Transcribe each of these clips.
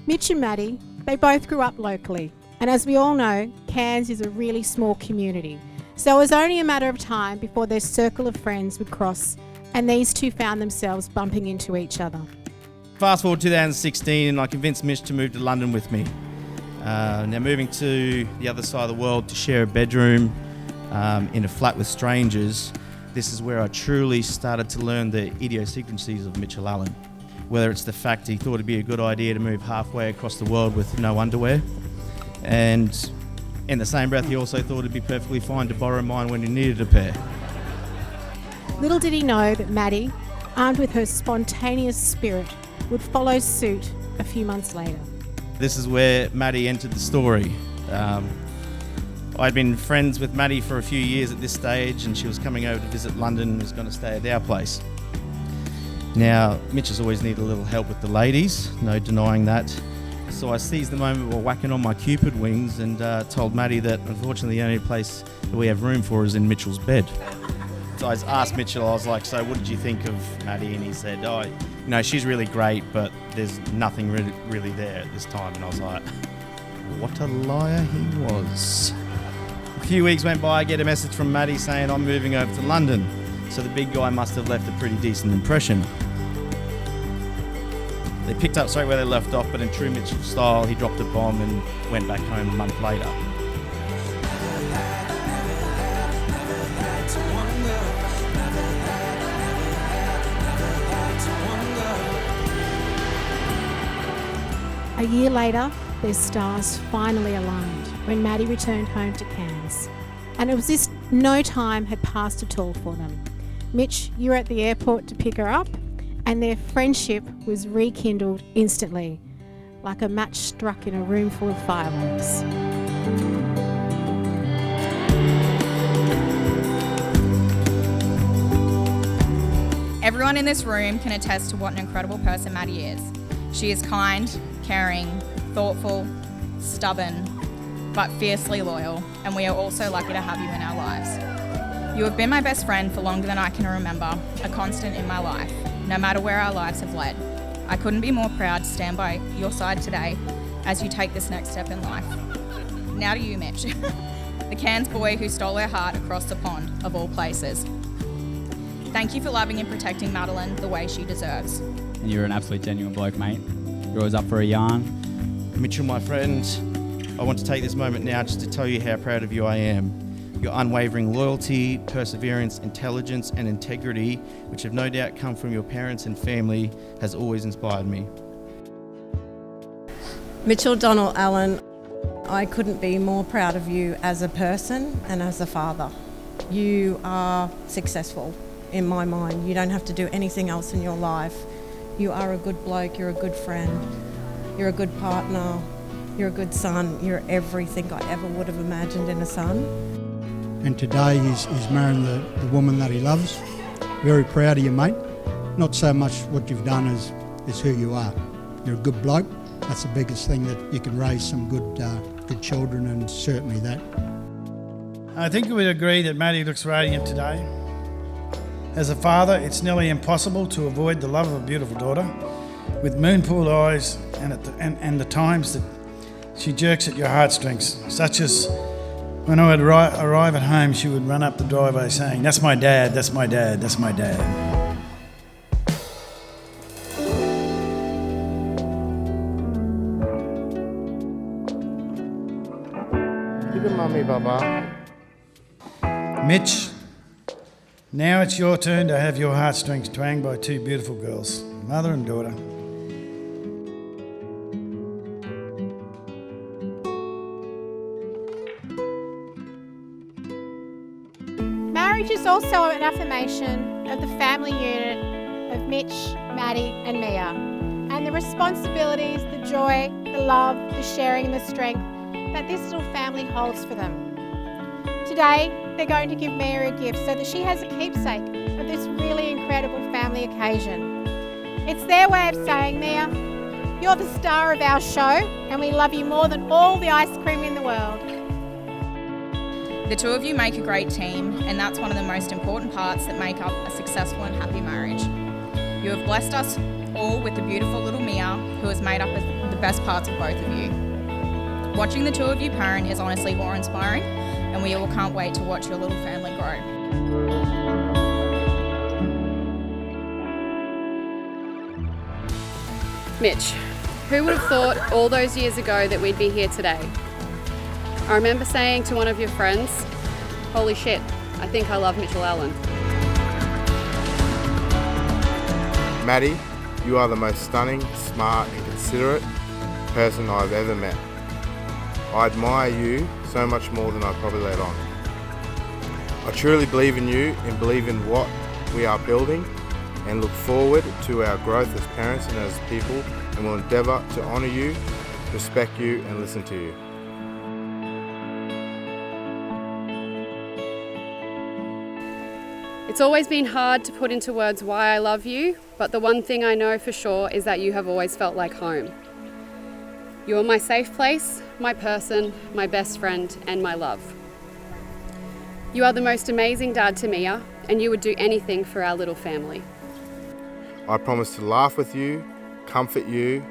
Mitch and Maddie, they both grew up locally, and as we all know, Cairns is a really small community, so it was only a matter of time before their circle of friends would cross and these two found themselves bumping into each other. Fast forward 2016 and I convinced Mitch to move to London with me. Now moving to the other side of the world to share a bedroom in a flat with strangers, this is where I truly started to learn the idiosyncrasies of Mitchell Allen. Whether it's the fact he thought it'd be a good idea to move halfway across the world with no underwear, and in the same breath he also thought it'd be perfectly fine to borrow mine when he needed a pair. Little did he know that Maddie, armed with her spontaneous spirit, would follow suit a few months later. This is where Maddie entered the story. I'd been friends with Maddie for a few years at this stage, and she was coming over to visit London and was going to stay at our place. Now, Mitch has always needed a little help with the ladies, no denying that. So I seized the moment while whacking on my Cupid wings and told Maddie that unfortunately the only place that we have room for is in Mitchell's bed. So I asked Mitchell, I was like, so what did you think of Maddie? And he said, oh, you know, she's really great, but there's nothing really there at this time. And I was like, what a liar he was. A few weeks went by, I get a message from Maddie saying I'm moving over to London. So the big guy must have left a pretty decent impression. They picked up straight where they left off, but in true Mitchell style, he dropped a bomb and went back home a month later. A year later, their stars finally aligned when Maddie returned home to Cairns. And it was as if no time had passed at all for them. Mitch, you were at the airport to pick her up, and their friendship was rekindled instantly, like a match struck in a room full of fireworks. Everyone in this room can attest to what an incredible person Maddie is. She is kind, caring, thoughtful, stubborn, but fiercely loyal, and we are also lucky to have you in our lives. You have been my best friend for longer than I can remember, a constant in my life, no matter where our lives have led. I couldn't be more proud to stand by your side today as you take this next step in life. Now to you, Mitch, the Cairns boy who stole her heart across the pond, of all places. Thank you for loving and protecting Madeline the way she deserves. You're an absolute genuine bloke, mate. You're always up for a yarn. Mitchell, my friend, I want to take this moment now just to tell you how proud of you I am. Your unwavering loyalty, perseverance, intelligence and integrity, which have no doubt come from your parents and family, has always inspired me. Mitchell Donald Allen, I couldn't be more proud of you as a person and as a father. You are successful in my mind. You don't have to do anything else in your life. You are a good bloke, you're a good friend, you're a good partner, you're a good son, you're everything I ever would have imagined in a son. And today he's marrying the woman that he loves. Very proud of you, mate. Not so much what you've done as who you are. You're a good bloke. That's the biggest thing, that you can raise some good children, and certainly that. I think we would agree that Maddie looks radiant today. As a father, it's nearly impossible to avoid the love of a beautiful daughter, with moon-pool eyes and the times that she jerks at your heartstrings, such as when I would arrive at home, she would run up the driveway saying, "That's my dad, that's my dad, that's my dad." Look at Mummy, Baba. Mitch, now it's your turn to have your heartstrings twanged by two beautiful girls, mother and daughter. Marriage is also an affirmation of the family unit of Mitch, Maddie and Mia, and the responsibilities, the joy, the love, the sharing and the strength that this little family holds for them. Today, they're going to give Mia a gift so that she has a keepsake of this really incredible family occasion. It's their way of saying, Mia, you're the star of our show and we love you more than all the ice cream in the world. The two of you make a great team, and that's one of the most important parts that make up a successful and happy marriage. You have blessed us all with the beautiful little Mia, who has made up the best parts of both of you. Watching the two of you parent is honestly more inspiring, and we all can't wait to watch your little family grow. Mitch, who would have thought all those years ago that we'd be here today? I remember saying to one of your friends, holy shit, I think I love Mitchell Allen. Maddie, you are the most stunning, smart and considerate person I've ever met. I admire you so much more than I probably let on. I truly believe in you and believe in what we are building and look forward to our growth as parents and as people, and will endeavour to honour you, respect you and listen to you. It's always been hard to put into words why I love you, but the one thing I know for sure is that you have always felt like home. You are my safe place, my person, my best friend, and my love. You are the most amazing dad to Mia, and you would do anything for our little family. I promise to laugh with you, comfort you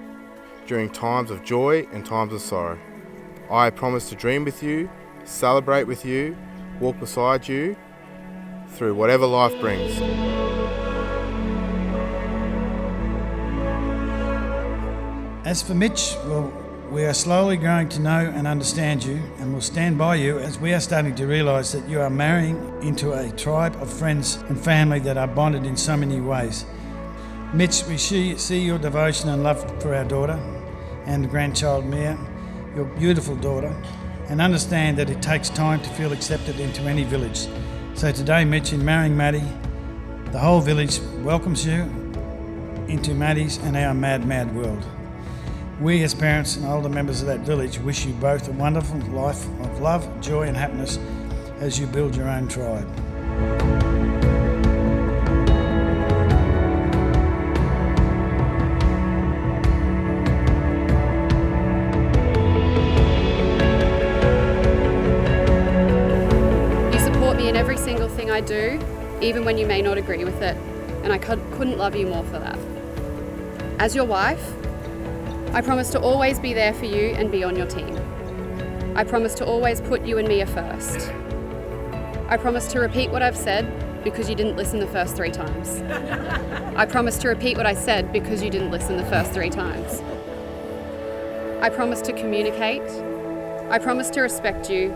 during times of joy and times of sorrow. I promise to dream with you, celebrate with you, walk beside you through whatever life brings. As for Mitch, well, we are slowly growing to know and understand you, and will stand by you as we are starting to realise that you are marrying into a tribe of friends and family that are bonded in so many ways. Mitch, we see your devotion and love for our daughter and grandchild Mia, your beautiful daughter, and understand that it takes time to feel accepted into any village. So today, Mitch, in marrying Maddie, the whole village welcomes you into Maddie's and our mad, mad world. We as parents and older members of that village wish you both a wonderful life of love, joy and happiness as you build your own tribe. In every single thing I do, even when you may not agree with it, and I couldn't love you more for that. As your wife, I promise to always be there for you and be on your team. I promise to always put you and Mia first. I promise to repeat what I've said because you didn't listen the first 3 times. I promise to repeat what I said because you didn't listen the first 3 times. I promise to communicate. I promise to respect you,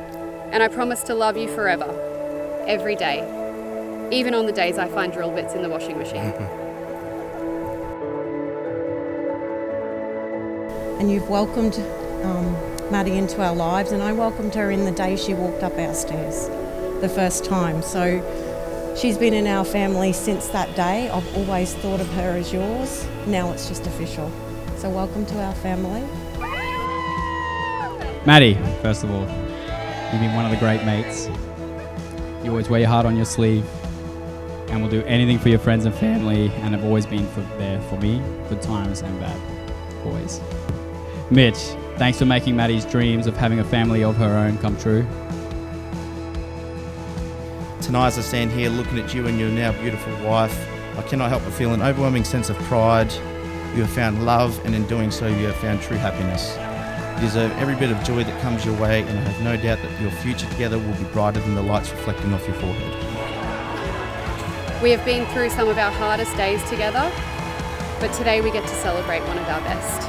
and I promise to love you forever. Every day, even on the days I find drill bits in the washing machine. And you've welcomed Maddie into our lives, and I welcomed her in the day she walked up our stairs the first time. So she's been in our family since that day. I've always thought of her as yours. Now it's just official. So welcome to our family. Maddie, first of all, you've been one of the great mates. You always wear your heart on your sleeve and will do anything for your friends and family, and have always been there for me, good times and bad, always. Mitch, thanks for making Maddie's dreams of having a family of her own come true. Tonight, as I stand here looking at you and your now beautiful wife, I cannot help but feel an overwhelming sense of pride. You have found love, and in doing so, you have found true happiness. You deserve every bit of joy that comes your way, and I have no doubt that your future together will be brighter than the lights reflecting off your forehead. We have been through some of our hardest days together, but today we get to celebrate one of our best.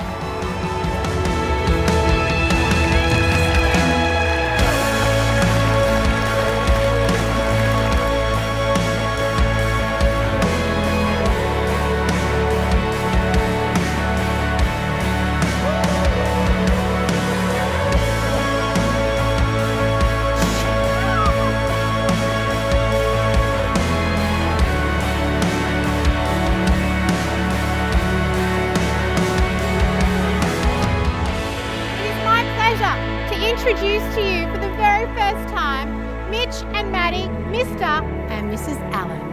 and Maddie, Mr. and Mrs. Allen.